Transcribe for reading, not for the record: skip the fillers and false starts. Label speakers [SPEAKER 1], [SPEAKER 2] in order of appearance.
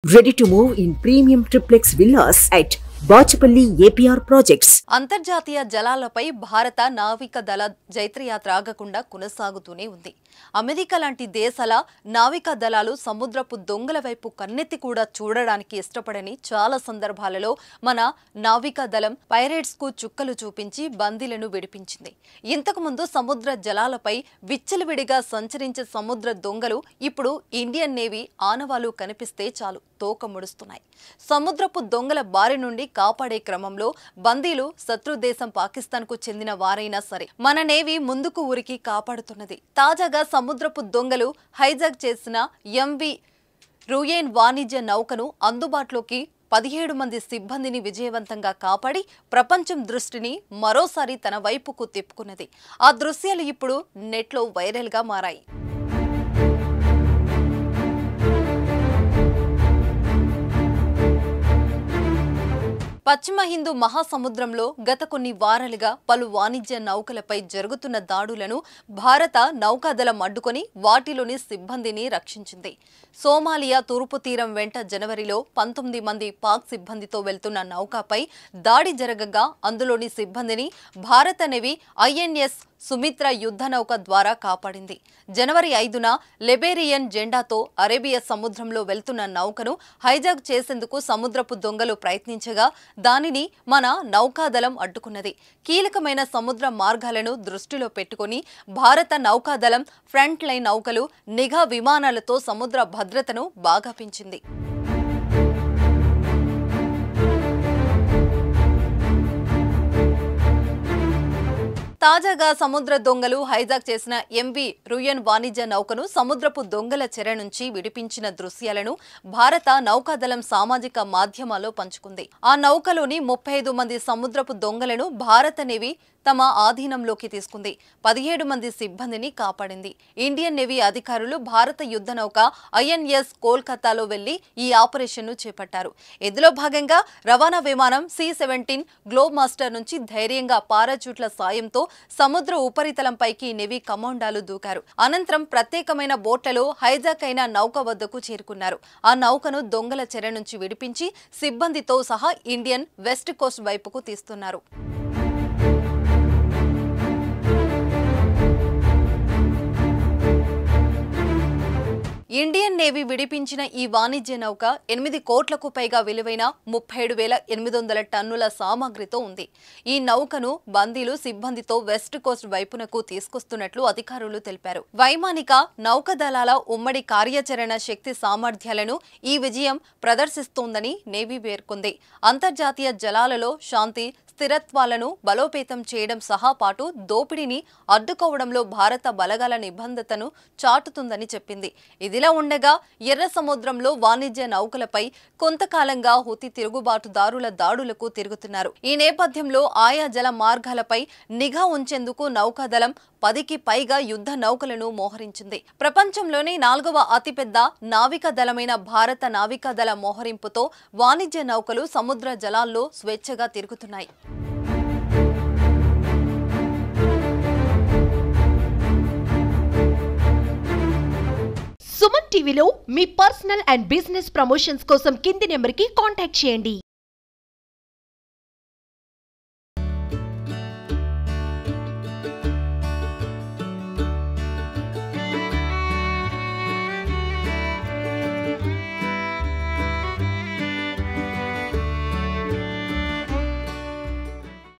[SPEAKER 1] Ready to move in premium triplex villas at Bachapalli APR Projects.
[SPEAKER 2] అంతర్జాతీయ జలాలపై భారత నావిక దళ జైత్రయాత్ర ఆగకుండా కొనసాగుతూనే ఉంది. అమెరికా లాంటి దేశాల నావికా దళాలు సముద్రపు దొంగల వైపు కన్నెత్తి కూడా చూడడానికి ఇష్టపడని చాలా సందర్భాలలో మన నావికా దళం పైరేట్స్ కు చుక్కలు చూపించి బందీలను విడిపించింది. ఇంతకుముందు సముద్ర జలాలపై విచ్చలవిడిగా సంచరించే సముద్ర దొంగలు ఇప్పుడు ఇండియన్ నేవీ ఆనవాలు కనిపిస్తే చాలు తోక ముడుస్తున్నాయి. సముద్రపు దొంగల బారి నుండి కాపాడే క్రమంలో బందీలు శత్రు దేశం పాకిస్తాన్ కు చెందిన వారైనా సరే మన నేవీ ముందుకు ఉరికి కాపాడుతున్నది. తాజాగా సముద్రపు దొంగలు హైజాక్ చేసిన ఎంవి రూయేన్ వాణిజ్య నౌకను అందుబాటులోకి 17 మంది సిబ్బందిని విజయవంతంగా కాపాడి ప్రపంచం దృష్టిని మరోసారి తన వైపుకు తిప్పుకున్నది. ఆ దృశ్యాలు ఇప్పుడు నెట్లో వైరల్ గా మారాయి. పశ్చిమ హిందూ మహాసముద్రంలో గత కొన్ని వారాలుగా పలు వాణిజ్య నౌకలపై జరుగుతున్న దాడులను భారత నౌకాదళం అడ్డుకొని వాటిలోని సిబ్బందిని రక్షించింది. సోమాలియా తూర్పు తీరం వెంట జనవరిలో 19 మంది పాక్ సిబ్బందితో వెళ్తున్న నౌకపై దాడి జరగగా అందులోని సిబ్బందిని భారత నేవీ ఐఎన్ఎస్ సుమిత్ర యుద్ధ నౌక ద్వారా కాపాడింది. జనవరి 5న లిబేరియన్ జెండాతో అరేబియా సముద్రంలో వెళ్తున్న నౌకను హైజాక్ చేసేందుకు సముద్రపు దొంగలు ప్రయత్నించగా దానిని మన నౌకాదళం అడ్డుకున్నది. కీలకమైన సముద్ర మార్గాలను దృష్టిలో పెట్టుకుని భారత నౌకాదళం ఫ్రంట్ లైన్ నౌకలు నిఘా విమానాలతో సముద్ర భద్రతను బాగా పెంచింది. తాజాగా సముద్ర దొంగలు హైజాక్ చేసిన ఎంవి రూయన్ వాణిజ్య నౌకను సముద్రపు దొంగల చెర నుంచి విడిపించిన దృశ్యాలను భారత నౌకాదళం సామాజిక మాధ్యమాల్లో పంచుకుంది. ఆ నౌకలోని 35 మంది సముద్రపు దొంగలను భారత నేవీ తమ ఆధీనంలోకి తీసుకుంది. 17 మంది సిబ్బందిని కాపాడింది. ఇండియన్ నేవీ అధికారులు భారత యుద్ధ నౌక ఐఎన్ఎస్ కోల్కతాలో వెళ్లి ఈ ఆపరేషన్ను చేపట్టారు. ఇందులో భాగంగా రవాణా విమానం C-17 గ్లోబ్ మాస్టర్ నుంచి ధైర్యంగా పారాచూట్ల సాయంతో సముద్ర ఉపరితలంపైకి నేవీ కమాండాలు దూకారు. అనంతరం ప్రత్యేకమైన బోట్లలో హైజాక్ అయిన నౌక వద్దకు చేరుకున్నారు. ఆ నౌకను దొంగల చెర నుంచి విడిపించి సిబ్బందితో సహా ఇండియన్ వెస్ట్ కోస్ట్ వైపుకు తీస్తున్నారు. ఇండియన్ నేవీ విడిపించిన ఈ వాణిజ్య నౌక 8 కోట్లకు పైగా విలువైన 37,800 టన్నుల సామాగ్రితో ఉంది. ఈ నౌకను బందీలు సిబ్బందితో వెస్ట్ కోస్ట్ వైపునకు తీసుకొస్తున్నట్లు అధికారులు తెలిపారు. వైమానిక నౌకాదళాల ఉమ్మడి కార్యాచరణ శక్తి సామర్థ్యాలను ఈ విజయం ప్రదర్శిస్తోందని నేవీ పేర్కొంది. అంతర్జాతీయ జలాలలో శాంతి స్థిరత్వాలను బలోపేతం చేయడం సహా పాటు దోపిడీని అడ్డుకోవడంలో భారత బలగాల నిబద్ధతను చాటుతుందని చెప్పింది. ఇదిలా ఉండగా ఎర్ర సముద్రంలో వాణిజ్య నౌకలపై కొంతకాలంగా హుతీ తిరుగుబాటుదారుల దాడులకు తిరుగుతున్నారు. ఈ నేపథ్యంలో ఆయా జల మార్గాలపై నిఘా ఉంచేందుకు నౌకాదళం 10కి పైగా యుద్ధ నౌకలను మోహరించింది. ప్రపంచంలోనే 4వ అతిపెద్ద నావికా దళమైన భారత నావికా దళ మోహరింపుతో వాణిజ్య నౌకలు సముద్ర జలాల్లో స్వేచ్ఛగా తిరుగుతున్నాయి.
[SPEAKER 3] సుమన్ టీవీలో మీ పర్సనల్ అండ్ బిజినెస్ ప్రమోషన్స్ కోసం కింది నెంబర్కి కాంటాక్ట్ చేయండి.